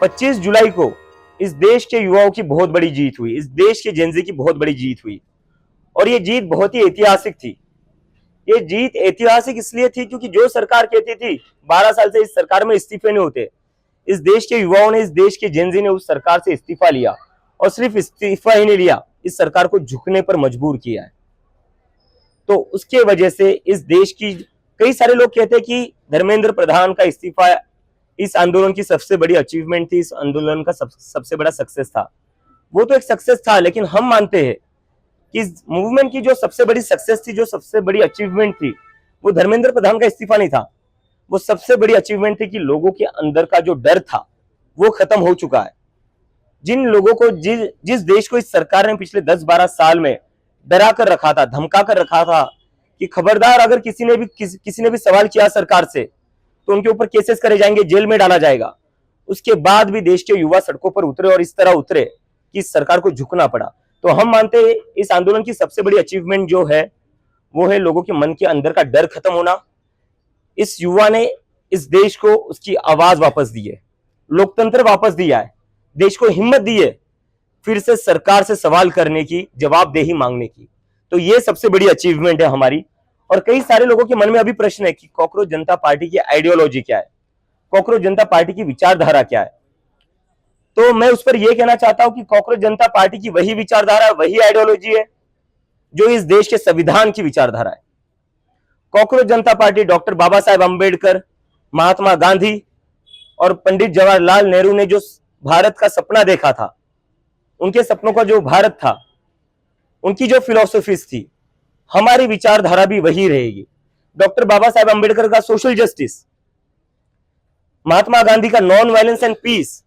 25 जुलाई को इस देश के युवाओं की बहुत बड़ी जीत हुई, इस देश के जेनजी की बहुत बड़ी जीत हुई और ये जीत बहुत ही ऐतिहासिक थी। ये जीत ऐतिहासिक इसलिए थी क्योंकि जो सरकार कहती थी 12 साल से इस सरकार में इस्तीफे नहीं होते, इस देश के युवाओं ने, इस देश के जेनजी ने उस सरकार से इस्तीफा लिया और सिर्फ इस्तीफा ही नहीं लिया, इस सरकार को झुकने पर मजबूर किया है। तो उसके वजह से इस देश की, कई सारे लोग कहते हैं कि धर्मेंद्र प्रधान का इस्तीफा इस आंदोलन की सबसे बड़ी अचीवमेंट थी, इस आंदोलन का सबसे बड़ा सक्सेस था। वो तो एक सक्सेस था, लेकिन हम मानते हैं कि इस मूवमेंट की जो सबसे बड़ी सक्सेस थी, जो सबसे बड़ी अचीवमेंट थी, वो धर्मेंद्र प्रधान का इस्तीफा नहीं था। वो सबसे बड़ी अचीवमेंट थी कि लोगों के अंदर का जो डर था वो खत्म हो चुका है। जिन लोगों को, जिस देश को इस सरकार ने पिछले 10-12 साल में डरा कर रखा था, धमका कर रखा था कि खबरदार अगर किसी ने भी सवाल किया सरकार से तो उनके ऊपर केसेस करे जाएंगे, जेल में डाला जाएगा। उसके बाद भी देश के युवा सड़कों पर उतरे और इस तरह उतरे कि इस सरकार को झुकना पड़ा। तो हम मानते हैं इस आंदोलन की सबसे बड़ी अचीवमेंट जो है वो है लोगों के मन के अंदर का डर खत्म होना। इस युवा ने इस देश को उसकी आवाज वापस दी है, लोकतंत्र वापस दिया है, देश को हिम्मत दी है फिर से सरकार से सवाल करने की, जवाबदेही मांगने की। तो ये सबसे बड़ी अचीवमेंट है हमारी। और कई सारे लोगों के मन में अभी प्रश्न है कि कॉकरोच जनता पार्टी की आइडियोलॉजी क्या है, कॉकरोच जनता पार्टी की विचारधारा क्या है। तो मैं उस पर यह कहना चाहता हूं कि कॉकरोच जनता पार्टी की वही विचारधारा, वही आइडियोलॉजी है जो इस देश के संविधान की विचारधारा है। कॉकरोच जनता पार्टी डॉक्टर बाबा साहेब अंबेडकर, महात्मा गांधी और पंडित जवाहरलाल नेहरू ने जो भारत का सपना देखा था, उनके सपनों का जो भारत था, उनकी जो फिलॉसफीज थी, हमारी विचारधारा भी वही रहेगी। डॉक्टर बाबा साहेब अंबेडकर का सोशल जस्टिस, महात्मा गांधी का नॉन वायलेंस एंड पीस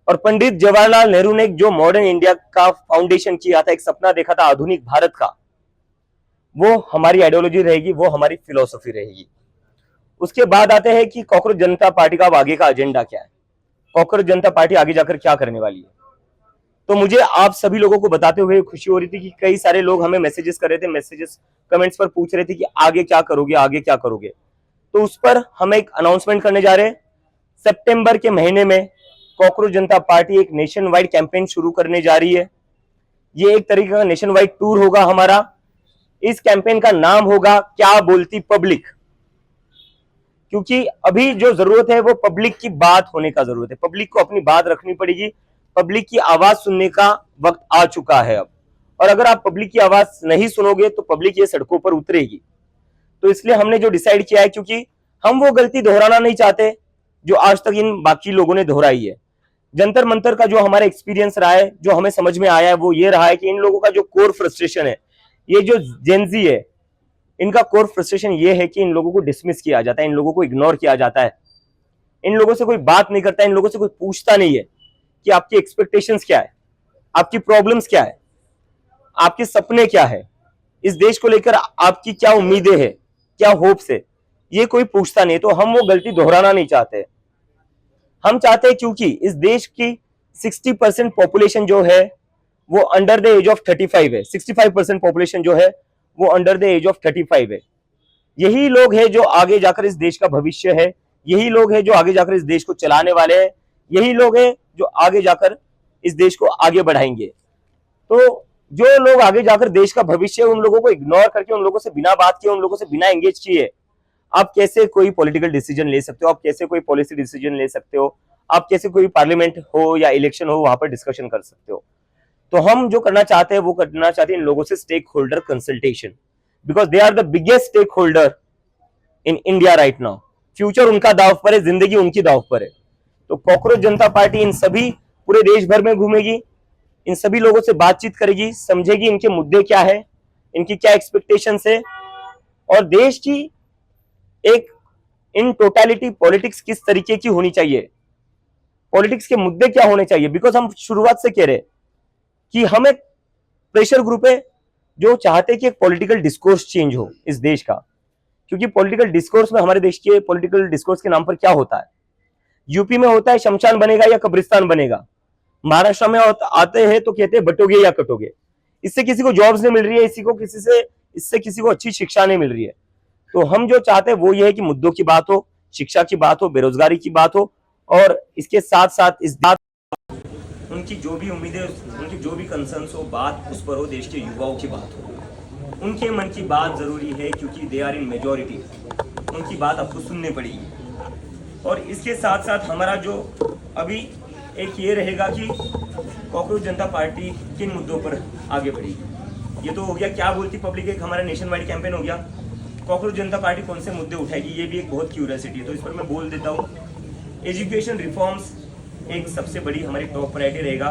और पंडित जवाहरलाल नेहरू ने जो मॉडर्न इंडिया का फाउंडेशन किया था, एक सपना देखा था आधुनिक भारत का, वो हमारी आइडियोलॉजी रहेगी, वो हमारी फिलॉसफी रहेगी। उसके बाद आते हैं कि कॉकरोच जनता पार्टी का आगे का एजेंडा क्या है, कॉकरोच जनता पार्टी आगे जाकर क्या करने वाली है। तो मुझे आप सभी लोगों को बताते हुए खुशी हो रही थी कि कई सारे लोग हमें मैसेजेस कर रहे थे, मैसेजेस कमेंट्स पर पूछ रहे थे कि आगे क्या करोगे, आगे क्या करोगे। तो उस पर हम एक अनाउंसमेंट करने जा रहे हैं। सितंबर के महीने में कॉकरोच जनता पार्टी एक नेशन वाइड कैंपेन शुरू करने जा रही है। ये एक तरीके का नेशन वाइड टूर होगा हमारा। इस कैंपेन का नाम होगा क्या बोलती पब्लिक, क्योंकि अभी जो जरूरत है वो पब्लिक की बात होने का जरूरत है। पब्लिक को अपनी बात रखनी पड़ेगी, पब्लिक की आवाज सुनने का वक्त आ चुका है अब। और अगर आप पब्लिक की आवाज नहीं सुनोगे तो पब्लिक ये सड़कों पर उतरेगी। तो इसलिए हमने जो डिसाइड किया है, क्योंकि हम वो गलती दोहराना नहीं चाहते जो आज तक इन बाकी लोगों ने दोहराई है। जंतर मंतर का जो हमारा एक्सपीरियंस रहा है, जो हमें समझ में आया है, वो ये रहा है कि इन लोगों का जो कोर फ्रस्ट्रेशन है, ये जो जेनजी है, इनका कोर फ्रस्ट्रेशन ये है कि इन लोगों को डिसमिस किया जाता है, इन लोगों को इग्नोर किया जाता है, इन लोगों से कोई बात नहीं करता, इन लोगों से कोई पूछता नहीं है कि आपकी एक्सपेक्टेशंस क्या है, आपकी प्रॉब्लम्स क्या है, आपके सपने क्या है, इस देश को लेकर आपकी क्या उम्मीदें हैं, क्या होप्स है, ये कोई पूछता नहीं। तो हम वो गलती दोहराना नहीं चाहते। हम चाहते हैं क्योंकि इस देश की 60% पॉपुलेशन जो है वो अंडर द एज ऑफ 35 है। 65% पॉपुलेशन जो है वो अंडर द एज ऑफ 35 है। यही लोग हैं जो आगे जाकर इस देश का भविष्य है, यही लोग हैं जो आगे जाकर इस देश को चलाने वाले हैं, यही लोग हैं जो आगे जाकर इस देश को आगे बढ़ाएंगे। तो जो लोग आगे जाकर देश का भविष्य है, उन लोगों को इग्नोर करके, उन लोगों से बिना बात किए, उन लोगों से बिना एंगेज किए आप कैसे कोई पॉलिटिकल डिसीजन ले सकते हो, आप कैसे कोई पॉलिसी डिसीजन ले सकते हो, आप कैसे कोई पार्लियामेंट हो या इलेक्शन हो वहां पर डिस्कशन कर सकते हो। तो हम जो करना चाहते हैं वो करना चाहते हैं इन लोगों से stakeholder consultation, because they are the biggest stakeholder in India right now. Future उनका दाव पर है, जिंदगी उनकी दाव पर है। तो कॉकरोच जनता पार्टी इन सभी पूरे देश भर में घूमेगी, इन सभी लोगों से बातचीत करेगी, समझेगी इनके मुद्दे क्या है, इनकी क्या एक्सपेक्टेशंस है और देश की एक इन टोटलिटी पॉलिटिक्स किस तरीके की होनी चाहिए, पॉलिटिक्स के मुद्दे क्या होने चाहिए। बिकॉज हम शुरुआत से कह रहे कि हम एक प्रेशर ग्रुप है जो चाहते कि एक पॉलिटिकल डिस्कोर्स चेंज हो इस देश का। क्योंकि पॉलिटिकल डिस्कोर्स में, हमारे देश के पॉलिटिकल डिस्कोर्स के नाम पर क्या होता है, यूपी में होता है शमशान बनेगा या कब्रिस्तान बनेगा, महाराष्ट्र में आते हैं तो कहते हैं बटोगे या कटोगे। इससे किसी को जॉब्स नहीं मिल रही है, इससे किसी को अच्छी शिक्षा नहीं मिल रही है। तो हम जो चाहते हैं वो ये है कि मुद्दों की बात हो, शिक्षा की बात हो, बेरोजगारी की बात हो और इसके साथ साथ इस बात उनकी जो भी उम्मीदें, उनकी जो भी कंसर्न्स हो, बात उस पर हो, देश के युवाओं की बात हो, उनके मन की बात ज़रूरी है, क्योंकि दे आर इन मेजॉरिटी। उनकी बात आपको सुननी पड़ेगी। और इसके साथ साथ हमारा जो अभी एक ये रहेगा कि कॉकरोच जनता पार्टी किन मुद्दों पर आगे बढ़ेगी। ये तो हो गया क्या बोलती पब्लिक, एक हमारा नेशन वाइड कैंपेन हो गया। कॉकरोच जनता पार्टी कौन से मुद्दे उठाएगी, ये भी एक बहुत क्यूरियोसिटी है, तो इस पर मैं बोल देता हूँ। एजुकेशन रिफॉर्म्स एक सबसे बड़ी हमारी टॉप प्रायोरिटी रहेगा,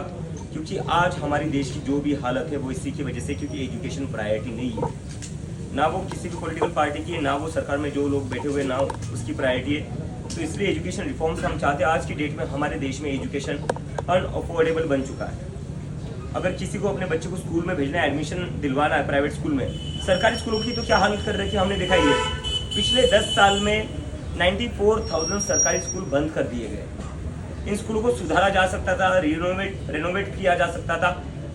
क्योंकि आज हमारी देश की जो भी हालत है वो इसी की वजह से, क्योंकि एजुकेशन प्रायोरिटी नहीं है, ना वो किसी भी पॉलिटिकल पार्टी की है, ना वो सरकार में जो लोग बैठे हुए ना उसकी प्रायोरिटी है। तो इसलिए एजुकेशन रिफॉर्म्स हम चाहते हैं। आज की डेट में हमारे देश में एजुकेशन अनअफोर्डेबल बन चुका है। अगर किसी को अपने बच्चे को स्कूल में भेजना है, एडमिशन दिलवाना है प्राइवेट स्कूल में, सरकारी स्कूलों की तो क्या हालत कर रखी है हमने देखा ही है। पिछले 10 साल में 94,000 सरकारी स्कूल बंद कर दिए गए। इन स्कूलों को सुधारा जा सकता था, रेनोवेट किया जा सकता था,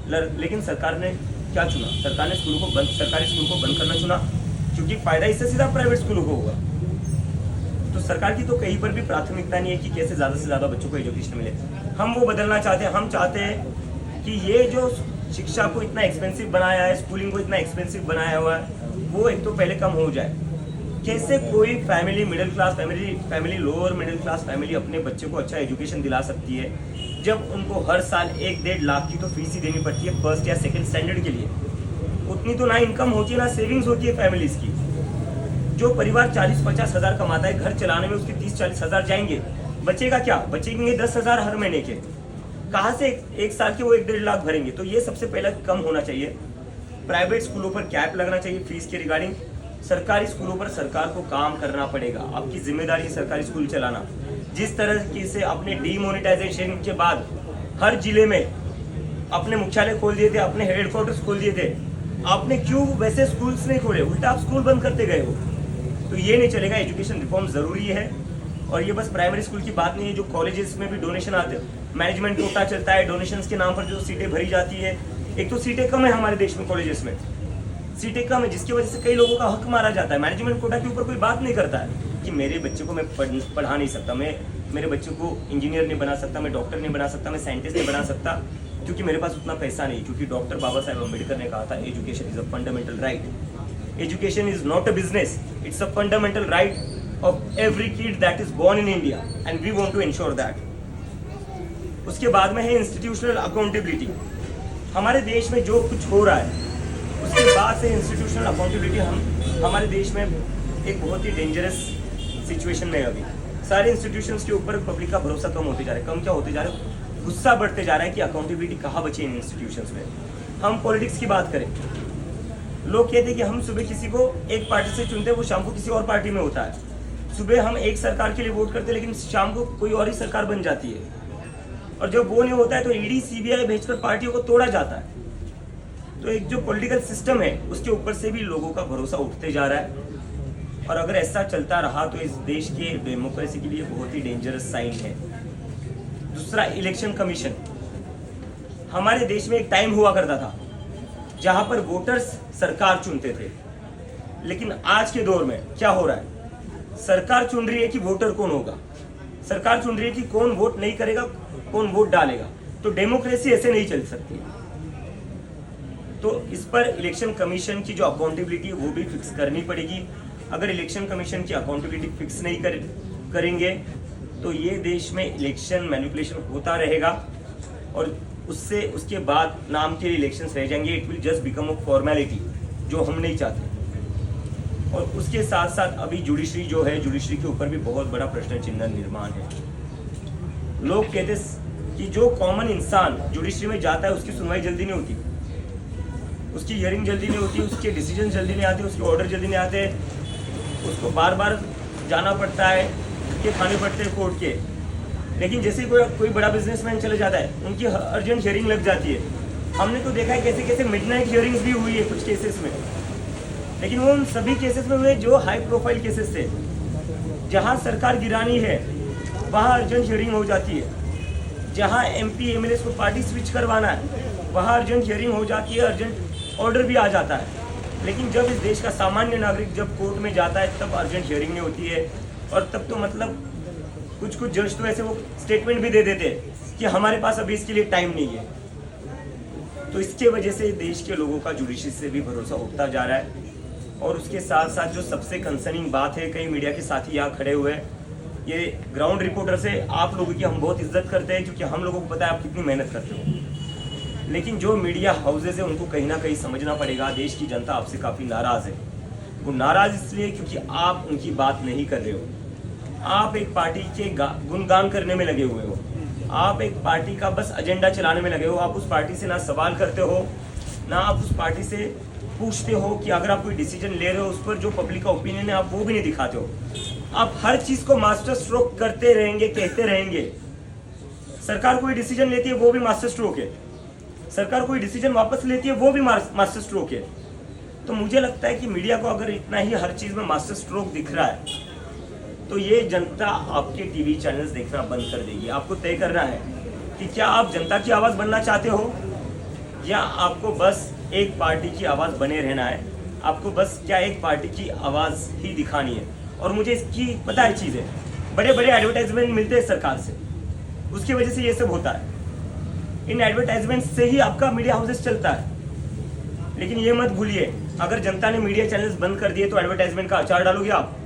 लेकिन सरकार ने क्या चुना? सरकार ने सरकारी स्कूल को बंद करना चुना, क्योंकि फायदा इससे सीधा प्राइवेट स्कूलों को होगा। तो सरकार की तो कहीं पर भी प्राथमिकता नहीं है कि कैसे ज़्यादा से ज़्यादा बच्चों को एजुकेशन मिले। हम वो बदलना चाहते हैं। हम चाहते हैं कि ये जो शिक्षा को इतना एक्सपेंसिव बनाया है, स्कूलिंग को इतना एक्सपेंसिव बनाया हुआ है, वो एक तो पहले कम हो जाए। कैसे कोई family, middle class family, lower middle class family अपने बच्चे को अच्छा एजुकेशन दिला सकती है, जब उनको हर साल 1-1.5 लाख की तो फीस ही देनी पड़ती है फर्स्ट या सेकंड स्टैंडर्ड के लिए। उतनी तो ना इनकम होती है, ना सेविंग्स होती है फैमिलीज की। जो परिवार 40-50 हज़ार कमाता है, घर चलाने में उसके 30-40 हज़ार जाएंगे, बचेगा क्या? बचेंगे 10 हज़ार हर महीने के। कहाँ से एक साल के वो 1-1.5 लाख भरेंगे? तो ये सबसे पहले कम होना चाहिए। प्राइवेट स्कूलों पर कैप लगना चाहिए फीस के रिगार्डिंग। सरकारी स्कूलों पर सरकार को काम करना पड़ेगा। आपकी जिम्मेदारी है सरकारी स्कूल चलाना। जिस तरह से अपने डीमोनेटाइजेशन के बाद हर जिले में अपने मुख्यालय खोल दिए थे, अपने हेडक्वार्टर्स खोल दिए थे, आपने क्यों वैसे स्कूल्स नहीं खोले? उल्टा आप स्कूल बंद करते गए हो। तो ये नहीं चलेगा। एजुकेशन रिफॉर्म जरूरी है। और ये बस प्राइमरी स्कूल की बात नहीं है, जो कॉलेजेस में भी डोनेशन आते हैं, मैनेजमेंट कोटा चलता है, डोनेशंस के नाम पर जो सीटें भरी जाती है। एक तो सीटें कम है हमारे देश में, कॉलेजेस में सीटें कम है, जिसकी वजह से कई लोगों का हक मारा जाता है। मैनेजमेंट कोटा के ऊपर कोई बात नहीं करता है कि मेरे बच्चे को मैं पढ़ा नहीं सकता, मैं मेरे बच्चे को इंजीनियर नहीं बना सकता, मैं डॉक्टर नहीं बना सकता, मैं साइंटिस्ट नहीं बना सकता, क्योंकि मेरे पास उतना पैसा नहीं। क्योंकि डॉक्टर बाबा साहेब अम्बेडकर ने कहा था, education is a fundamental right. Education is not a business, it's a fundamental right of every kid that is born in India, and we want to ensure that. उसके बाद में है इंस्टीट्यूशनल अकाउंटेबिलिटी। हमारे देश में जो कुछ हो रहा है, उसके बाद से इंस्टीट्यूशनल अकाउंटेबिलिटी हमारे देश में एक बहुत ही डेंजरस सिचुएशन में है। अभी सारे इंस्टीट्यूशंस के ऊपर पब्लिक का भरोसा कम होते जा रहा है। कम क्या होते जा रहा है? गुस्सा बढ़ते जा रहा है कि अकाउंटेबिलिटी कहाँ बची इन इंस्टीट्यूशंस में। हम पॉलिटिक्स की बात करें, लोग कहते हैं कि हम सुबह किसी को एक पार्टी से चुनते हैं, वो शाम को किसी और पार्टी में होता है। सुबह हम एक सरकार के लिए वोट करते हैं, लेकिन शाम को कोई और ही सरकार बन जाती है। और जब वो नहीं होता है तो ईडी सीबीआई भेजकर पार्टियों को तोड़ा जाता है। तो एक जो पॉलिटिकल सिस्टम है, उसके ऊपर से भी लोगों का भरोसा उठते जा रहा है। और अगर ऐसा चलता रहा तो इस देश के डेमोक्रेसी के लिए बहुत ही डेंजरस साइन है। दूसरा, इलेक्शन कमीशन। हमारे देश में एक टाइम हुआ करता था जहां पर वोटर्स सरकार चुनते थे, लेकिन आज के दौर में क्या हो रहा है? सरकार चुन रही है कि वोटर कौन होगा, सरकार चुन रही है कि कौन वोट नहीं करेगा, कौन वोट डालेगा। तो डेमोक्रेसी ऐसे नहीं चल सकती। तो इस पर इलेक्शन कमीशन की जो अकाउंटेबिलिटी है वो भी फिक्स करनी पड़ेगी। अगर इलेक्शन कमीशन की अकाउंटेबिलिटी फिक्स नहीं करेंगे तो ये देश में इलेक्शन मैनिपुलेशन होता रहेगा, और उससे उसके बाद नाम के इलेक्शंस रह जाएंगे। It will just become a formality, जो हम नहीं चाहते। और उसके साथ साथ अभी जुडिशरी जो है, जुडिशरी के ऊपर भी बहुत बड़ा प्रश्न चिन्ह निर्माण है। लोग कहते कि जो कॉमन इंसान जुडिशरी में जाता है उसकी सुनवाई जल्दी नहीं होती, उसकी हियरिंग जल्दी नहीं होती, उसके डिसीजन जल्दी नहीं आते, उसके ऑर्डर जल्दी नहीं आते, उसको बार बार जाना पड़ता है, धक्के खाने पड़ते हैं कोर्ट के। लेकिन जैसे कोई बड़ा बिजनेसमैन चले जाता है, उनकी अर्जेंट हियरिंग लग जाती है। हमने तो देखा है कैसे कैसे मिडनाइट हियरिंग्स भी हुई है कुछ केसेस में, लेकिन वो उन सभी केसेस में हुए जो हाई प्रोफाइल केसेस थे। जहाँ सरकार गिरानी है वहाँ अर्जेंट हियरिंग हो जाती है, जहाँ MP MLA को पार्टी स्विच करवाना है वहाँ अर्जेंट हियरिंग हो जाती है, अर्जेंट ऑर्डर भी आ जाता है। लेकिन जब इस देश का सामान्य नागरिक जब कोर्ट में जाता है तब अर्जेंट हियरिंग नहीं होती है। और तब तो मतलब कुछ कुछ जज तो ऐसे वो स्टेटमेंट भी दे देते हैं कि हमारे पास अभी इसके लिए टाइम नहीं है। तो इसके वजह से देश के लोगों का जुडिशरी से भी भरोसा उठता जा रहा है। और उसके साथ साथ जो सबसे कंसर्निंग बात है, कई मीडिया के साथी यहाँ खड़े हुए हैं, ये ग्राउंड रिपोर्टर से आप लोगों की हम बहुत इज्जत करते हैं, क्योंकि हम लोगों को पता है आप कितनी मेहनत करते हो। लेकिन जो मीडिया हाउसेज है उनको कहीं ना कहीं समझना पड़ेगा, देश की जनता आपसे काफ़ी नाराज़ है। वो नाराज़ इसलिए क्योंकि आप उनकी बात नहीं कर रहे हो। आप एक पार्टी के गुणगान करने में लगे हुए हो, आप एक पार्टी का बस एजेंडा चलाने में लगे हो। आप उस पार्टी से ना सवाल करते हो, ना आप उस पार्टी से पूछते हो कि अगर आप कोई डिसीजन ले रहे हो उस पर जो पब्लिक का ओपिनियन है आप वो भी नहीं दिखाते हो। आप हर चीज़ को मास्टर स्ट्रोक करते रहेंगे, कहते रहेंगे। सरकार कोई डिसीजन लेती है वो भी मास्टर स्ट्रोक है, सरकार कोई डिसीजन वापस लेती है वो भी मास्टर स्ट्रोक है। तो मुझे लगता है कि मीडिया को अगर इतना ही हर चीज़ में मास्टर स्ट्रोक दिख रहा है तो ये जनता आपके टीवी चैनल्स देखना बंद कर देगी। आपको तय करना है कि क्या आप जनता की आवाज़ बनना चाहते हो या आपको बस एक पार्टी की आवाज़ बने रहना है। आपको बस क्या एक पार्टी की आवाज़ ही दिखानी है। और मुझे इसकी पता है चीज़ है, बड़े बड़े एडवर्टाइजमेंट मिलते हैं सरकार से, उसकी वजह से ये सब होता है। इन एडवर्टाइजमेंट से ही आपका मीडिया हाउसेस चलता है। लेकिन ये मत भूलिए, अगर जनता ने मीडिया चैनल्स बंद कर दिए तो एडवर्टाइजमेंट का अचार डालोगे आप।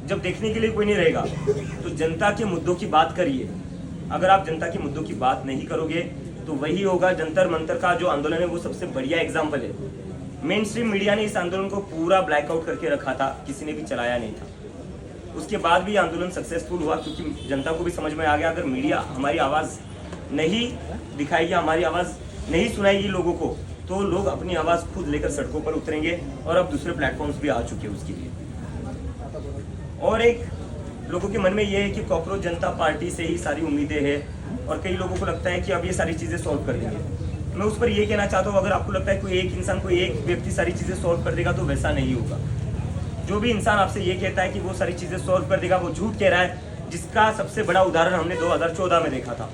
जब देखने के लिए कोई नहीं रहेगा तो जनता के मुद्दों की बात करिए। अगर आप जनता के मुद्दों की बात नहीं करोगे तो वही होगा। जंतर मंतर का जो आंदोलन है वो सबसे बढ़िया एग्जाम्पल है। मेन स्ट्रीम मीडिया ने इस आंदोलन को पूरा ब्लैकआउट करके रखा था, किसी ने भी चलाया नहीं था। उसके बाद भी आंदोलन सक्सेसफुल हुआ क्योंकि जनता को भी समझ में आ गया अगर मीडिया हमारी आवाज़ नहीं दिखाएगी, हमारी आवाज़ नहीं सुनाएगी लोगों को, तो लोग अपनी आवाज़ खुद लेकर सड़कों पर उतरेंगे। और अब दूसरे प्लेटफॉर्म्स भी आ चुके हैं उसके लिए। और एक लोगों के मन में ये है कि कॉकरोच जनता पार्टी से ही सारी उम्मीदें हैं और कई लोगों को लगता है कि अब ये सारी चीज़ें सॉल्व कर देंगे। मैं उस पर ये कहना चाहता हूँ, अगर आपको लगता है कोई एक इंसान, कोई एक व्यक्ति सारी चीज़ें सॉल्व कर देगा तो वैसा नहीं होगा। जो भी इंसान आपसे ये कहता है कि वो सारी चीज़ें सॉल्व कर देगा वो झूठ कह रहा है, जिसका सबसे बड़ा उदाहरण हमने 2014 में देखा था।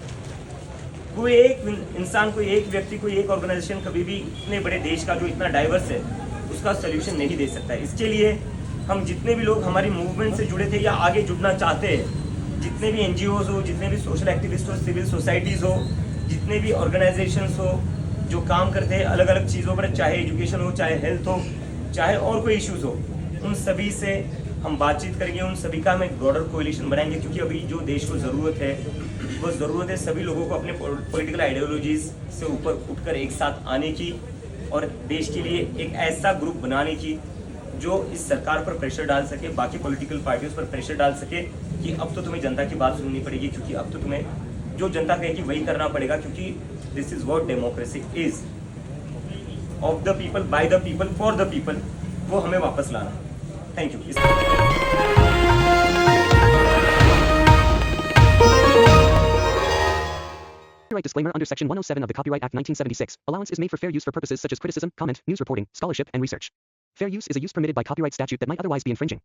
कोई एक इंसान, कोई एक व्यक्ति, कोई एक ऑर्गेनाइजेशन कभी भी इतने बड़े देश का जो इतना डाइवर्स है उसका सोल्यूशन नहीं दे सकता है। इसके लिए हम जितने भी लोग हमारी मूवमेंट से जुड़े थे या आगे जुड़ना चाहते हैं, जितने भी NGOs हो, जितने भी सोशल एक्टिविस्ट हो, सिविल सोसाइटीज़ हो, जितने भी ऑर्गेनाइजेशंस हो जो काम करते हैं अलग अलग चीज़ों पर, चाहे एजुकेशन हो, चाहे हेल्थ हो, चाहे और कोई इश्यूज़ हो, उन सभी से हम बातचीत करेंगे। उन सभी का हम एक ब्रॉडर कोएलिशन बनाएंगे क्योंकि अभी जो देश को ज़रूरत है वो ज़रूरत है सभी लोगों को अपने पॉलिटिकल आइडियोलॉजीज़ से ऊपर उठकर एक साथ आने की और देश के लिए एक ऐसा ग्रुप बनाने की जो इस सरकार पर प्रेशर डाल सके, बाकी पॉलिटिकल पार्टियों पर प्रेशर डाल सके कि अब तो तुम्हें जनता की बात सुननी पड़ेगी, क्योंकि अब तो तुम्हें जो जनता कहेगी वही करना पड़ेगा, क्योंकि this is what democracy is, of the people, by the people, for the people. वो हमें वापस लाना। Thank you. Copyright disclaimer under Section 107 of the Copyright Act 1976. Allowance is made for fair use for purposes such as criticism, comment, news reporting, scholarship, and research. Fair use is a use permitted by copyright statute that might otherwise be infringing.